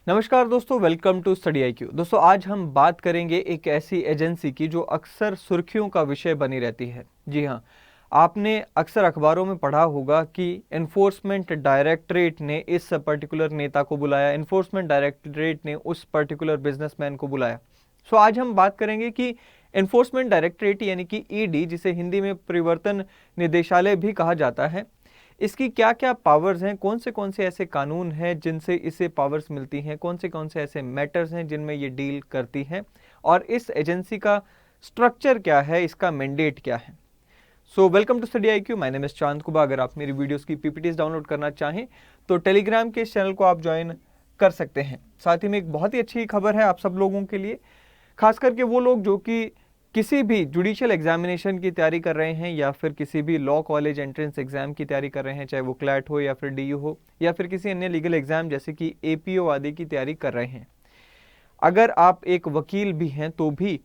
नमस्कार दोस्तों, welcome to Study IQ. दोस्तों आज हम बात करेंगे एक ऐसी एजेंसी की जो अक्सर सुर्खियों का विषय बनी रहती है। जी हाँ, आपने अक्सर अखबारों में पढ़ा होगा कि एनफोर्समेंट डायरेक्टरेट ने इस पर्टिकुलर नेता को बुलाया, एनफोर्समेंट डायरेक्टरेट ने उस पर्टिकुलर बिजनेसमैन को बुलाया। सो आज हम बात करेंगे कि एनफोर्समेंट डायरेक्टरेट यानी कि ईडी, जिसे हिंदी में परिवर्तन निदेशालय भी कहा जाता है, इसकी क्या क्या पावर्स हैं, कौन से ऐसे कानून हैं जिनसे इसे पावर्स मिलती हैं, कौन से ऐसे मैटर्स हैं जिनमें ये डील करती है, और इस एजेंसी का स्ट्रक्चर क्या है, इसका मैंडेट क्या है। So welcome to Study IQ. My name is Chand Kuba. अगर आप मेरी वीडियोस की पीपीटीज डाउनलोड करना चाहें तो टेलीग्राम के इस चैनल को आप ज्वाइन कर सकते हैं। साथ ही में एक बहुत ही अच्छी खबर है आप सब लोगों के लिए, खास करके वो लोग जो कि किसी भी जुडिशियल एग्जामिनेशन की तैयारी कर रहे हैं या फिर किसी भी लॉ कॉलेज एंट्रेंस एग्जाम की तैयारी कर रहे हैं, चाहे वो क्लैट हो या फिर डीयू हो या फिर किसी अन्य लीगल एग्जाम जैसे कि एपीओ आदि की तैयारी कर रहे हैं। अगर आप एक वकील भी हैं तो भी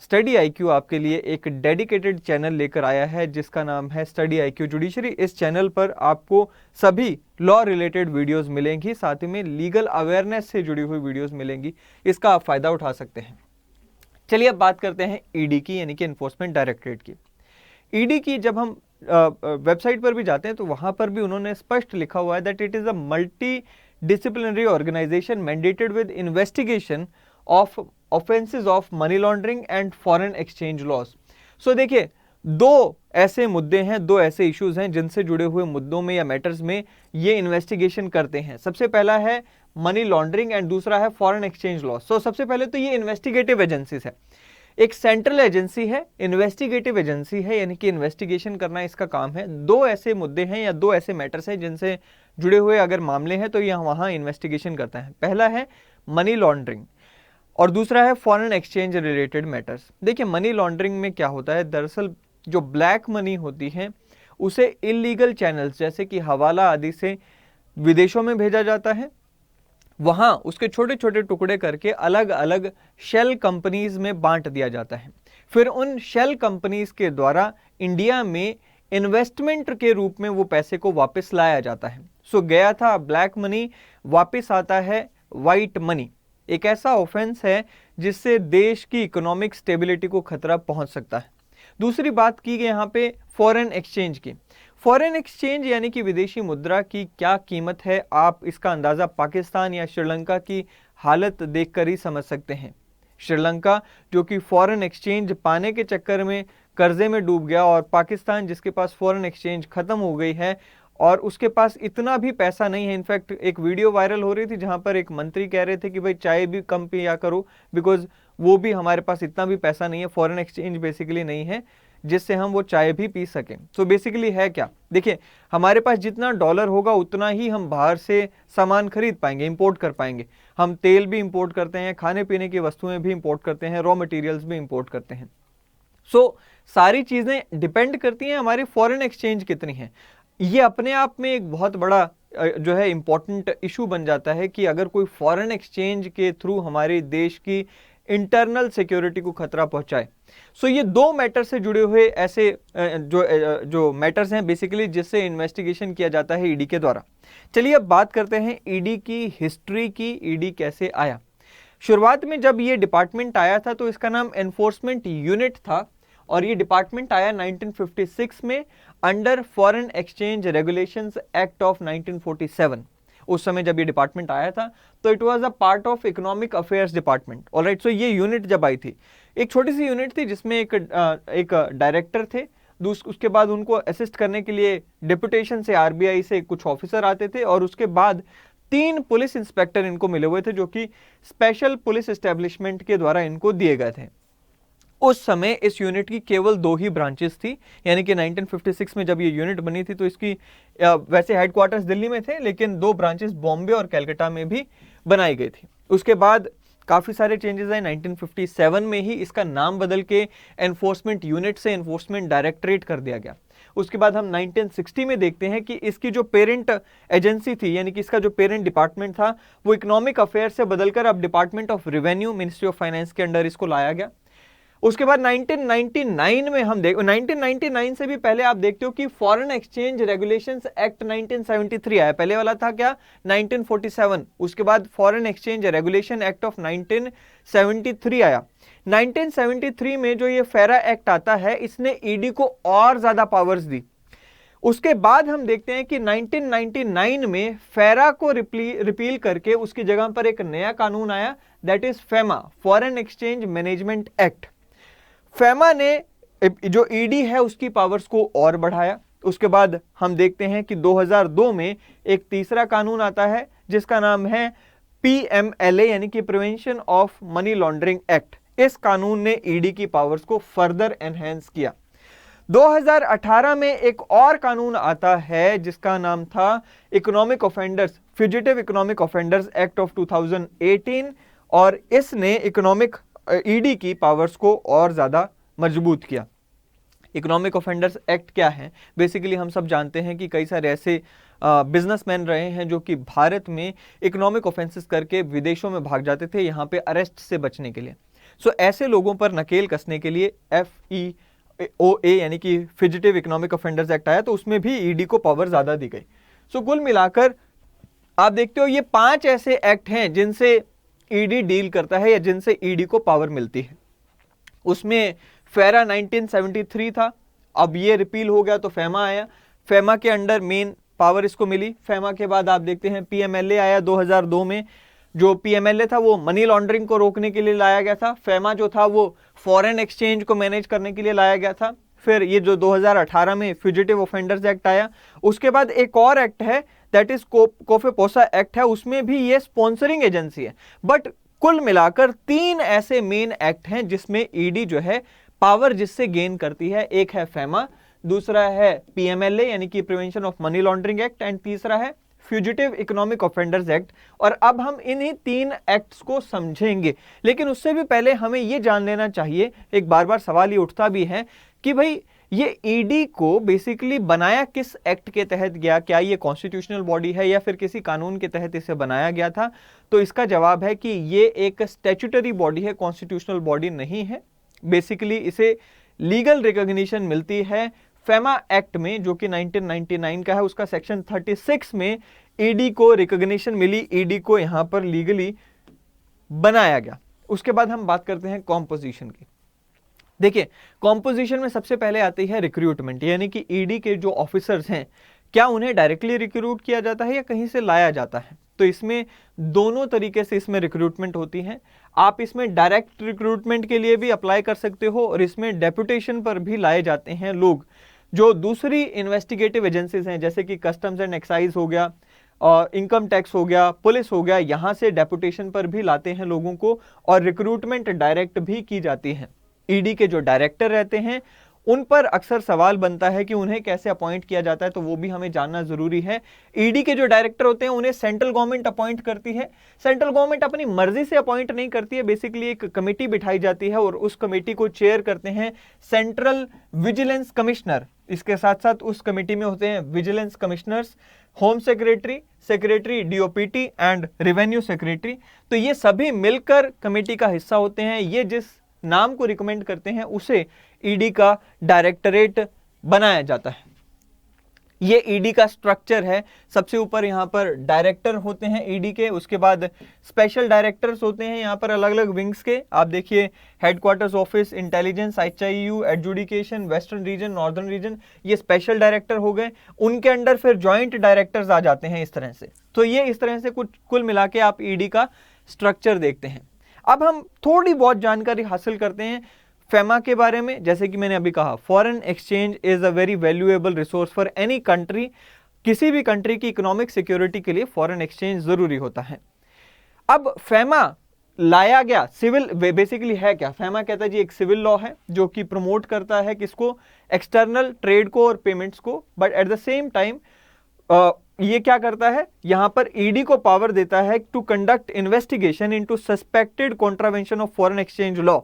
स्टडी आईक्यू आपके लिए एक डेडिकेटेड चैनल लेकर आया है जिसका नाम है स्टडी आईक्यू जुडिशरी। इस चैनल पर आपको सभी लॉ रिलेटेड वीडियोस मिलेंगी, साथ ही में लीगल अवेयरनेस से जुड़ी हुई वीडियोस मिलेंगी। इसका आप फायदा उठा सकते हैं। चलिए अब बात करते हैं ईडी की, यानी कि एनफोर्समेंट डायरेक्टरेट की। ईडी की जब हम वेबसाइट पर भी जाते हैं तो वहां पर भी उन्होंने स्पष्ट लिखा हुआ है that it is a multi disciplinary organisation mandated with investigation of offences of money laundering and foreign exchange laws. So देखिए, दो ऐसे मुद्दे हैं, दो ऐसे इश्यूज हैं जिनसे जुड़े हुए मुद्दों में या मैटर्स में ये इन्वेस्टिगेशन करते हैं। सबसे पहला है मनी लॉन्ड्रिंग एंड दूसरा है फॉरेन एक्सचेंज लॉ। सो सबसे पहले तो ये इन्वेस्टिगेटिव एजेंसीज है, एक सेंट्रल एजेंसी है, इन्वेस्टिगेटिव एजेंसी है, यानी कि इन्वेस्टिगेशन करना इसका काम है। दो ऐसे मुद्दे हैं या दो ऐसे मैटर्स हैं जिनसे जुड़े हुए अगर मामले हैं तो यह वहां इन्वेस्टिगेशन करता है। पहला है मनी लॉन्ड्रिंग और दूसरा है फॉरेन एक्सचेंज रिलेटेड मैटर्स। देखिए, मनी लॉन्ड्रिंग में क्या होता है, दरअसल जो ब्लैक मनी होती है उसे इलीगल चैनल्स जैसे कि हवाला आदि से विदेशों में भेजा जाता है, वहां उसके छोटे छोटे टुकड़े करके अलग अलग शेल कंपनीज में बांट दिया जाता है। फिर उन शेल कंपनीज के द्वारा इंडिया में इन्वेस्टमेंट के रूप में वो पैसे को वापस लाया जाता है। सो गया था ब्लैक मनी, वापस आता है वाइट मनी। एक ऐसा ऑफेंस है जिससे देश की इकोनॉमिक स्टेबिलिटी को खतरा पहुंच सकता है। दूसरी बात की गई यहाँ पे फॉरेन एक्सचेंज की। फॉरेन एक्सचेंज यानी कि विदेशी मुद्रा की क्या कीमत है, आप इसका अंदाजा पाकिस्तान या श्रीलंका की हालत देखकर ही समझ सकते हैं। श्रीलंका जो कि फॉरेन एक्सचेंज पाने के चक्कर में कर्जे में डूब गया, और पाकिस्तान जिसके पास फॉरेन एक्सचेंज खत्म हो गई है और उसके पास इतना भी पैसा नहीं है। इनफैक्ट एक वीडियो वायरल हो रही थी जहां पर एक मंत्री कह रहे थे कि भाई चाय भी कम पिया करो, बिकॉज वो भी हमारे पास इतना भी पैसा नहीं है, फॉरेन एक्सचेंज बेसिकली नहीं है जिससे हम वो चाय भी पी सकें। सो बेसिकली है क्या, देखिए, हमारे पास जितना डॉलर होगा उतना ही हम बाहर से सामान खरीद पाएंगे, इंपोर्ट कर पाएंगे। हम तेल भी इंपोर्ट करते हैं, खाने पीने की वस्तुएं भी इंपोर्ट करते हैं, रॉ मटेरियल्स भी इंपोर्ट करते हैं। सो सारी चीजें डिपेंड करती हैं हमारे फॉरेन एक्सचेंज कितनी है। ये अपने आप में एक बहुत बड़ा जो है इंपॉर्टेंट इशू बन जाता है कि अगर कोई फॉरेन एक्सचेंज के थ्रू हमारे देश की इंटरनल सिक्योरिटी को खतरा पहुंचाए। सो ये दो मैटर से जुड़े हुए ऐसे जो मैटर्स हैं बेसिकली जिससे इन्वेस्टिगेशन किया जाता है ईडी के द्वारा। चलिए अब बात करते हैं ईडी की हिस्ट्री की, ईडी कैसे आया। शुरुआत में जब ये डिपार्टमेंट आया था तो इसका नाम एनफोर्समेंट यूनिट था, और ये डिपार्टमेंट आया 1956 में under foreign exchange regulations act of 1947। उस समय जब ये डिपार्टमेंट आया था तो it was a part of economic affairs department. Alright, so ये यूनिट जब आई थी, एक छोटी सी यूनिट थी जिसमें एक डायरेक्टर थे, उसके बाद उनको असिस्ट करने के लिए डिप्यूटेशन से आरबीआई से कुछ ऑफिसर आते थे, और उसके बाद 3 पुलिस इंस्पेक्टर इनको मिले हुए थे जो कि स्पेशल पुलिस एस्टेब्लिशमेंट के द्वारा इनको दिए गए थे। उस समय इस यूनिट की केवल 2 ही ब्रांचेस थी, यानी कि 1956 में जब ये यूनिट बनी थी तो इसकी वैसे हेडक्वार्टर्स दिल्ली में थे, लेकिन 2 ब्रांचेस बॉम्बे और कलकत्ता में भी बनाई गई थी। उसके बाद काफ़ी सारे चेंजेस आए। 1957 में ही इसका नाम बदल के एनफोर्समेंट यूनिट से एनफोर्समेंट डायरेक्टरेट कर दिया गया। उसके बाद हम 1960 में देखते हैं कि इसकी जो पेरेंट एजेंसी थी, यानी कि इसका जो पेरेंट डिपार्टमेंट था, वो इकोनॉमिक अफेयर से बदलकर अब department of revenue, ministry of finance के अंडर इसको लाया गया। उसके बाद 1999 में हम 1999 से भी पहले आप देखते हो कि फॉरेन एक्सचेंज रेगुलेशंस एक्ट 1973 आया। पहले वाला था क्या, 1947। उसके बाद foreign exchange regulation act of 1973 आया। 1973 में जो ये फेरा एक्ट आता है, इसने ईडी को और ज्यादा पावर्स दी। उसके बाद हम देखते हैं कि 1999 में फेरा को रिपील करके उसकी जगह पर एक नया कानून आया, that is FEMA, foreign exchange management act. FEMA ने जो ईडी है उसकी पावर्स को और बढ़ाया। उसके बाद हम देखते हैं कि 2002 में एक तीसरा कानून आता है जिसका नाम है पीएमएलए यानी कि prevention of money laundering act. इस कानून ने ईडी की पावर्स को फर्दर एनहेंस किया। 2018 में एक और कानून आता है जिसका नाम था economic offenders, fugitive economic offenders act of 2018, और इसने इकोनॉमिक ईडी की पावर्स को और ज्यादा मजबूत किया। इकोनॉमिक ऑफेंडर्स एक्ट क्या है? बेसिकली हम सब जानते हैं कि कई सारे ऐसे बिजनेसमैन रहे हैं जो कि भारत में इकोनॉमिक ऑफेंसेस करके विदेशों में भाग जाते थे यहाँ पे अरेस्ट से बचने के लिए। सो ऐसे लोगों पर नकेल कसने के लिए FEOA यानी कि फ्यूजिटिव इकोनॉमिक ऑफेंडर्स एक्ट आया, तो उसमें भी ईडी को पावर ज्यादा दी गई। सो कुल मिलाकर आप देखते हो ये 5 ऐसे एक्ट हैं जिनसे ईडी डील करता है या जिनसे ईडी को पावर मिलती है। उसमें फेरा 1973 था, अब ये रिपील हो गया तो फेमा आया। फेमा के अंडर मेन पावर इसको मिली। फेमा के बाद आप देखते हैं पीएमएलए आया 2002 में। जो पीएमएलए था वो मनी लॉन्ड्रिंग को रोकने के लिए लाया गया था। फेमा जो था वो फॉरेन एक्सचेंज को मैनेज करने के लिए लाया गया था। फिर ये जो 2018 में फ्यूजिटिव ऑफेंडर्स एक्ट आया। उसके बाद एक और एक्ट है दैट इज कोफेपोसा एक्ट है, उसमें भी ये स्पॉन्सरिंग एजेंसी है। बट कुल मिलाकर 3 ऐसे मेन एक्ट हैं जिसमें ईडी जो है पावर जिससे गेन करती है। एक है फेमा, दूसरा है पीएमएलए यानी कि prevention of money laundering act, and तीसरा है फ्यूजिटिव इकोनॉमिक ऑफेंडर्स एक्ट। और अब हम इन्हीं 3 एक्ट्स को समझेंगे, लेकिन उससे भी पहले हमें यह जान लेना चाहिए, एक बार बार सवाल ये उठता भी है कि भाई ये ईडी को बेसिकली बनाया किस एक्ट के तहत गया? क्या ये कॉन्स्टिट्यूशनल बॉडी है या फिर किसी कानून के तहत इसे बनाया गया था? तो इसका जवाब है कि ये एक स्टैट्यूटरी बॉडी है, कॉन्स्टिट्यूशनल बॉडी नहीं है। बेसिकली इसे लीगल रिकॉग्निशन मिलती है फेमा एक्ट में, जो कि 1999 का है। उसका सेक्शन 36 में ईडी को रिकॉग्निशन मिली, ईडी को यहां पर लीगली बनाया गया। उसके बाद हम बात करते हैं कॉम्पोजिशन की। देखिए, कॉम्पोजिशन में सबसे पहले आती है रिक्रूटमेंट, यानी कि ईडी के जो ऑफिसर्स हैं क्या उन्हें डायरेक्टली रिक्रूट किया जाता है या कहीं से लाया जाता है? तो इसमें दोनों तरीके से इसमें रिक्रूटमेंट होती है। आप इसमें डायरेक्ट रिक्रूटमेंट के लिए भी अप्लाई कर सकते हो और इसमें डेपुटेशन पर भी लाए जाते हैं लोग जो दूसरी इन्वेस्टिगेटिव एजेंसीज हैं, जैसे कि कस्टम्स एंड एक्साइज हो गया और इनकम टैक्स हो गया, पुलिस हो गया, यहां से डेपुटेशन पर भी लाते हैं लोगों को और रिक्रूटमेंट डायरेक्ट भी की जाती है। ईडी के जो डायरेक्टर रहते हैं उन पर अक्सर सवाल बनता है कि उन्हें कैसे अपॉइंट किया जाता है, तो वो भी हमें जानना जरूरी है। ईडी के जो डायरेक्टर होते हैं उन्हें सेंट्रल गवर्नमेंट अपॉइंट करती है। सेंट्रल गवर्नमेंट अपनी मर्जी से अपॉइंट नहीं करती है, बेसिकली एक कमेटी बिठाई जाती है और उस कमेटी को चेयर करते हैं सेंट्रल विजिलेंस कमिश्नर। इसके साथ साथ उस कमेटी में होते हैं vigilance commissioners, home secretary, secretary DOPT and revenue secretary. तो ये सभी मिलकर कमेटी का हिस्सा होते हैं। ये जिस नाम को रिकमेंड करते हैं उसे ईडी का डायरेक्टरेट बनाया जाता है। ये ईडी का स्ट्रक्चर है। सबसे ऊपर यहां पर डायरेक्टर होते हैं ईडी के, उसके बाद स्पेशल डायरेक्टर्स होते हैं यहां पर अलग अलग विंग्स के। आप देखिए headquarters office, intelligence, HIU, adjudication, western region, northern region, ये स्पेशल डायरेक्टर हो गए। उनके अंडर फिर ज्वाइंट डायरेक्टर्स आ जाते हैं इस तरह से। तो ये इस तरह से कुछ कुल मिला के आप ईडी का स्ट्रक्चर देखते हैं। अब हम थोड़ी बहुत जानकारी हासिल करते हैं फेमा के बारे में। जैसे कि मैंने अभी कहा, foreign exchange is a very valuable resource for any country. किसी भी कंट्री की इकोनॉमिक सिक्योरिटी के लिए फॉरेन एक्सचेंज जरूरी होता है। अब फेमा लाया गया सिविल, बेसिकली है क्या? फेमा कहता है जी एक सिविल लॉ है जो कि प्रमोट करता है किसको? एक्सटर्नल ट्रेड को और पेमेंट्स को। But at the same time ये क्या करता है? यहां पर ईडी को पावर देता है to conduct investigation into suspected contravention of foreign exchange law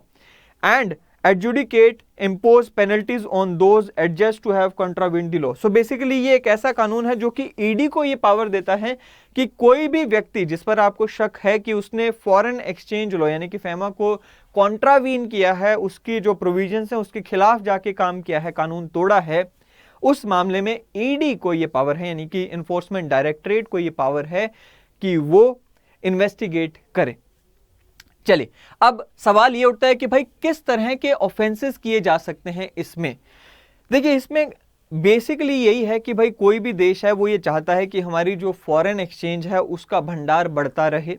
and adjudicate, impose penalties on those adjudged to have contravened the law. So basically ये एक ऐसा कानून है जो कि ईडी को ये पावर देता है कि कोई भी व्यक्ति जिस पर आपको शक है कि उसने फॉरेन एक्सचेंज लॉ यानी कि फैमा को कॉन्ट्रावीन किया है, उसकी जो प्रोविजंस है उसके खिलाफ जाके काम किया है, कानून तोड़ा है, उस मामले में ईडी को ये पावर है यानी कि इन्फोर्समेंट डायरेक्टरेट को ये पावर है कि वो इन्वेस्टिगेट करे। चलिए, अब सवाल ये उठता है कि भाई किस तरह के ऑफेंसेस किए जा सकते हैं इसमें। देखिए, इसमें बेसिकली यही है कि भाई कोई भी देश है वो ये चाहता है कि हमारी जो फॉरेन एक्सचेंज है उसका भंडार बढ़ता रहे,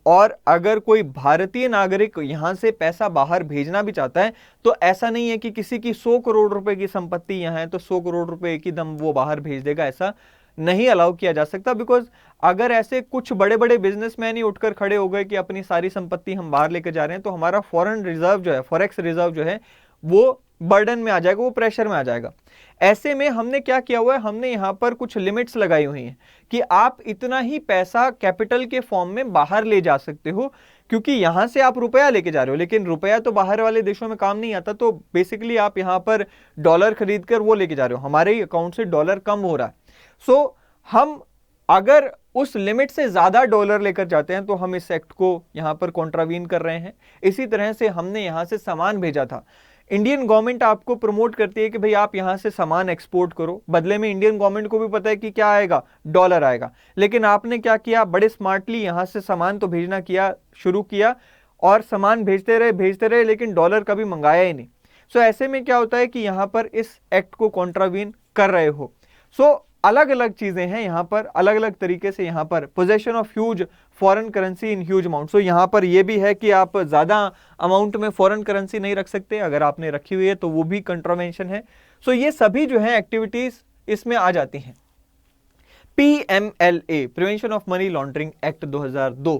और अगर कोई भारतीय नागरिक यहां से पैसा बाहर भेजना भी चाहता है तो ऐसा नहीं है कि किसी की 100 करोड़ रुपए की संपत्ति यहां है तो 100 करोड़ रुपए एक ही दम वो बाहर भेज देगा, ऐसा नहीं अलाउ किया जा सकता। बिकॉज अगर ऐसे कुछ बड़े बड़े बिजनेसमैन ही उठकर खड़े हो गए कि अपनी सारी संपत्ति हम बाहर लेकर जा रहे हैं तो हमारा फॉरेन रिजर्व जो है, फॉरेक्स रिजर्व जो है वो बर्डन में आ जाएगा, वो प्रेशर में आ जाएगा। ऐसे में हमने क्या किया हुआ है, हमने यहां पर कुछ लिमिट्स लगाई हुई हैं कि आप इतना ही पैसा कैपिटल के फॉर्म में बाहर ले जा सकते हो, क्योंकि यहां से आप रुपया लेके जा रहे हो लेकिन रुपया तो बाहर वाले देशों में काम नहीं आता, तो बेसिकली आप यहां पर डॉलर खरीद कर वो लेके जा रहे हो, हमारे ही अकाउंट से डॉलर कम हो रहा है। सो हम अगर उस लिमिट से ज्यादा डॉलर लेकर जाते हैं तो हम इस एक्ट को यहां पर कॉन्ट्रावीन कर रहे हैं। इसी तरह से हमने यहां से सामान भेजा था, इंडियन गवर्नमेंट आपको प्रमोट करती है कि भाई आप यहां से सामान एक्सपोर्ट करो, बदले में इंडियन गवर्नमेंट को भी पता है कि क्या आएगा, डॉलर आएगा, लेकिन आपने क्या किया, बड़े स्मार्टली यहां से सामान तो भेजना शुरू किया और सामान भेजते रहे लेकिन डॉलर कभी मंगाया ही नहीं। सो ऐसे में क्या होता है कि यहां पर इस एक्ट को कॉन्ट्रावीन कर रहे हो। सो अलग अलग चीजें हैं यहां पर, अलग अलग तरीके से यहां पर possession of huge foreign currency in huge amount. So यहां पर यह भी है कि आप ज्यादा अमाउंट में फॉरेन करेंसी नहीं रख सकते, अगर आपने रखी हुई है तो वो भी कंट्रावेंशन है। सो ये सभी जो है एक्टिविटीज इसमें आ जाती हैं। PMLA, prevention of money laundering act 2002,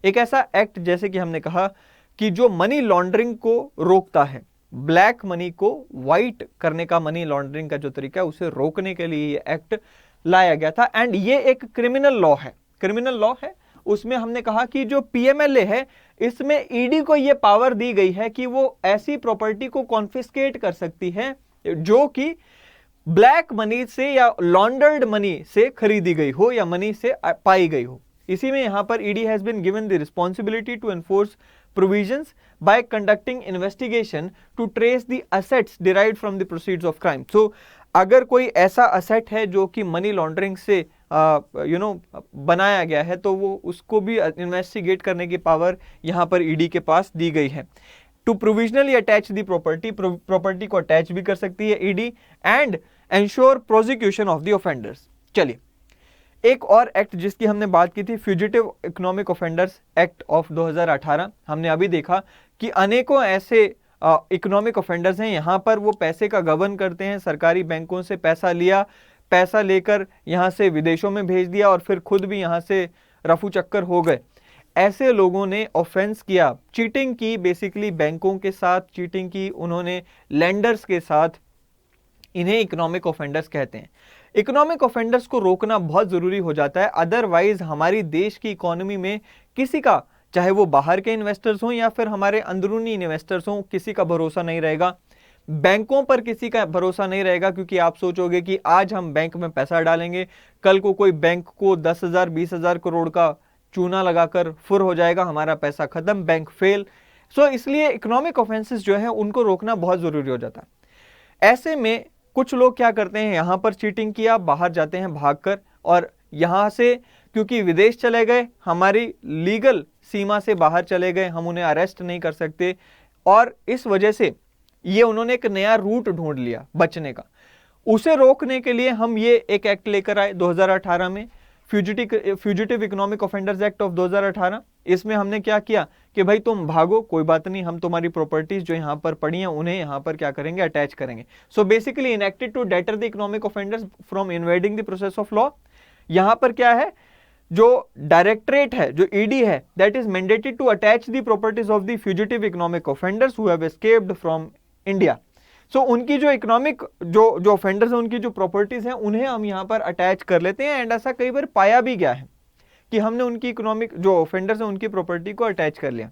एक ऐसा एक्ट जैसे कि हमने कहा कि जो मनी लॉन्ड्रिंग को रोकता है, ब्लैक मनी को व्हाइट करने का, मनी लॉन्ड्रिंग का जो तरीका है उसे रोकने के लिए ये एक्ट लाया गया था। एंड ये एक क्रिमिनल लॉ है, क्रिमिनल लॉ है। उसमें हमने कहा कि जो PMLA है इसमें ईडी को ये पावर दी गई है कि वो ऐसी प्रॉपर्टी को कॉन्फिस्केट कर सकती है जो कि ब्लैक मनी से या लॉन्डर्ड मनी से खरीदी गई हो या मनी से पाई गई हो। इसी में यहां पर ED has been given the responsibility to enforce provisions by conducting investigation to trace the assets derived from the proceeds of crime. So अगर कोई ऐसा असेट है जो कि मनी लॉन्ड्रिंग से बनाया गया है तो वो उसको भी इन्वेस्टिगेट करने की पावर यहां पर ईडी के पास दी गई है। To provisionally attach the property को अटैच भी कर सकती है ED and ensure prosecution of the offenders. चलिए, एक और एक्ट जिसकी हमने बात की थी, fugitive economic offenders act of 2018। हमने अभी देखा कि अनेकों ऐसे इकोनॉमिक ऑफेंडर्स हैं, यहां पर वो पैसे का गबन करते हैं, सरकारी बैंकों से पैसा लिया, पैसा लेकर यहां से विदेशों में भेज दिया और फिर खुद भी यहां से रफू चक्कर हो गए। ऐसे लोगों ने ऑफेंस किया, चीटिंग की, बेसिकली बैंकों के साथ चीटिंग की उन्होंने, लेंडर्स के साथ, इन्हें इकोनॉमिक ऑफेंडर्स कहते हैं। इकोनॉमिक ऑफेंडर्स को रोकना बहुत जरूरी हो जाता है, अदरवाइज हमारी देश की इकोनॉमी में किसी का, चाहे वो बाहर के इन्वेस्टर्स हों या फिर हमारे अंदरूनी इन्वेस्टर्स हों, किसी का भरोसा नहीं रहेगा। बैंकों पर किसी का भरोसा नहीं रहेगा, क्योंकि आप सोचोगे कि आज हम बैंक में पैसा डालेंगे, कल को कोई बैंक को 10,000 20,000 करोड़ का चूना लगाकर फुर हो जाएगा, हमारा पैसा खत्म, बैंक फेल। सो इसलिए इकोनॉमिक ऑफेंसेस जो है उनको रोकना बहुत जरूरी हो जाता है। ऐसे में कुछ लोग क्या करते हैं, यहां पर चीटिंग किया, बाहर जाते हैं भागकर, और यहां से क्योंकि विदेश चले गए, हमारी लीगल सीमा से बाहर चले गए, हम उन्हें अरेस्ट नहीं कर सकते, और इस वजह से ये उन्होंने एक नया रूट ढूंढ लिया बचने का। उसे रोकने के लिए हम ये एक एक्ट लेकर आए 2018 में, fugitive economic offenders act of 2018। इसमें हमने क्या किया कि भाई तुम भागो, कोई बात नहीं, हम तुम्हारी प्रॉपर्टीज जो यहां पर पड़ी हैं उन्हें यहां पर क्या करेंगे, अटैच करेंगे। So basically enacted to deter the economic offenders from evading the process of law. यहां पर क्या है, जो डायरेक्टरेट है, जो ईडी है, that is mandated to attach the properties of the fugitive economic offenders who have escaped from India. So उनकी जो इकोनॉमिक जो ऑफेंडर्स हैं, उनकी जो प्रॉपर्टीज हैं उन्हें हम यहां पर अटैच कर लेते हैं। एंड ऐसा कई बार पाया भी गया है कि हमने उनकी इकोनॉमिक जो ऑफेंडर्स हैं उनकी प्रॉपर्टी को अटैच कर लिया।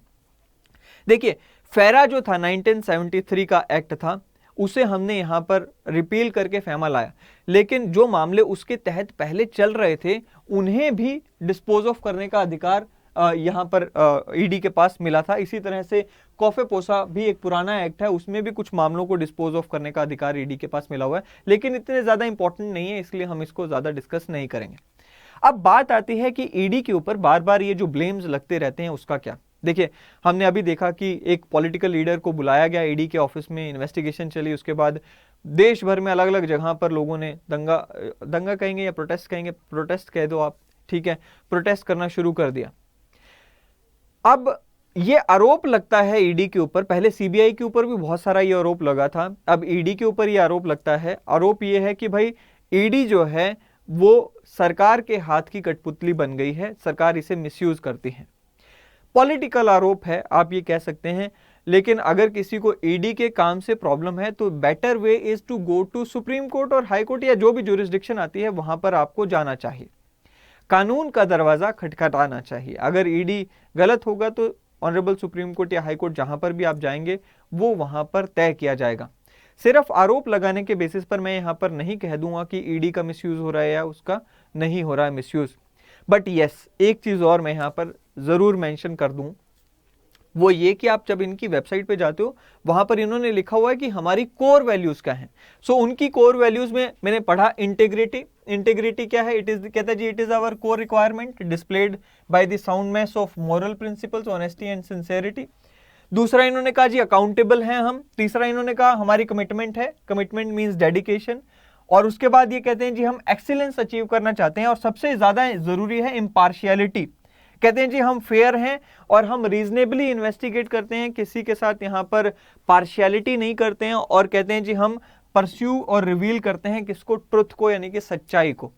देखिए, फेरा जो था 1973 का एक्ट था, उसे हमने यहाँ पर रिपील करके फेमा लाया, लेकिन जो मामले उसके तहत पहले चल रहे थे उन्हें भी डिस्पोज ऑफ करने का अधिकार यहाँ पर ईडी के पास मिला था। इसी तरह से कॉफेपोसा भी एक पुराना एक्ट है, उसमें भी कुछ मामलों को डिस्पोज ऑफ करने का अधिकार ईडी के पास मिला हुआ है, लेकिन इतने ज्यादा इंपॉर्टेंट नहीं है, इसलिए हम इसको ज्यादा डिस्कस नहीं करेंगे। अब बात आती है कि ईडी के ऊपर बार बार ये जो ब्लेम्स लगते रहते हैं उसका क्या। देखिए, हमने अभी देखा कि एक पॉलिटिकल लीडर को बुलाया गया ईडी के ऑफिस में, इन्वेस्टिगेशन चली, उसके बाद देश भर में अलग अलग जगह पर लोगों ने दंगा कहेंगे या प्रोटेस्ट कहेंगे, प्रोटेस्ट कह दो आप, ठीक है, प्रोटेस्ट करना शुरू कर दिया। अब ये आरोप लगता है ईडी के ऊपर, पहले सीबीआई के ऊपर भी बहुत सारा ये आरोप लगा था, अब ईडी के ऊपर ये आरोप लगता है। आरोप ये है कि भाई ईडी जो है वो सरकार के हाथ की कठपुतली बन गई है, सरकार इसे मिसयूज करती है। पॉलिटिकल आरोप है, आप ये कह सकते हैं, लेकिन अगर किसी को ईडी के काम से प्रॉब्लम है तो better way is to go to supreme court और हाई कोर्ट या जो भी ज्यूरिसडिक्शन आती है वहां पर आपको जाना चाहिए, कानून का दरवाजा खटखटाना चाहिए। अगर ईडी गलत होगा तो ऑनरेबल सुप्रीम कोर्ट या हाई कोर्ट जहां पर भी आप जाएंगे वो वहां पर तय किया जाएगा। सिर्फ आरोप लगाने के बेसिस पर मैं यहां पर नहीं कह दूंगा कि ईडी का मिसयूज हो रहा है या उसका नहीं हो रहा है मिसयूज। बट यस, एक चीज और मैं यहां पर जरूर मेंशन कर दूं, वो ये कि आप जब इनकी वेबसाइट पे जाते हो वहां पर इन्होंने लिखा हुआ है कि हमारी कोर वैल्यूज क्या हैं। सो उनकी कोर वैल्यूज में मैंने पढ़ा इंटीग्रिटी। इंटीग्रिटी क्या है? इट इज, कहता है जी, it is our core requirement displayed by the soundness of moral principles, honesty and sincerity. दूसरा इन्होंने कहा जी अकाउंटेबल हैं हम। तीसरा इन्होंने कहा हमारी कमिटमेंट है, कमिटमेंट मींस डेडिकेशन। और उसके बाद ये कहते हैं जी हम एक्सीलेंस अचीव करना चाहते हैं, और सबसे ज्यादा जरूरी है इम्पार्शियलिटी। कहते हैं जी हम फेयर हैं और हम रीजनेबली इन्वेस्टिगेट करते हैं, किसी के साथ यहाँ पर पार्शियलिटी नहीं करते हैं। और कहते हैं जी हम परस्यू और रिवील करते हैं किसको? ट्रुथ को, यानी कि सच्चाई को।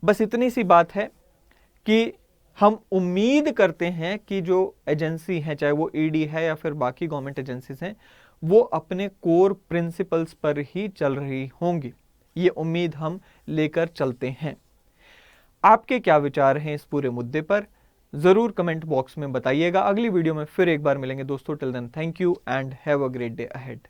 बस इतनी सी बात है कि हम उम्मीद करते हैं कि जो एजेंसी है, चाहे वो ईडी है या फिर बाकी गवर्नमेंट एजेंसीज हैं, वो अपने कोर प्रिंसिपल्स पर ही चल रही होंगी। ये उम्मीद हम लेकर चलते हैं। आपके क्या विचार हैं इस पूरे मुद्दे पर? जरूर कमेंट बॉक्स में बताइएगा। अगली वीडियो में फिर एक बार मिलेंगे दोस्तों। Till then, thank you and have a great day ahead.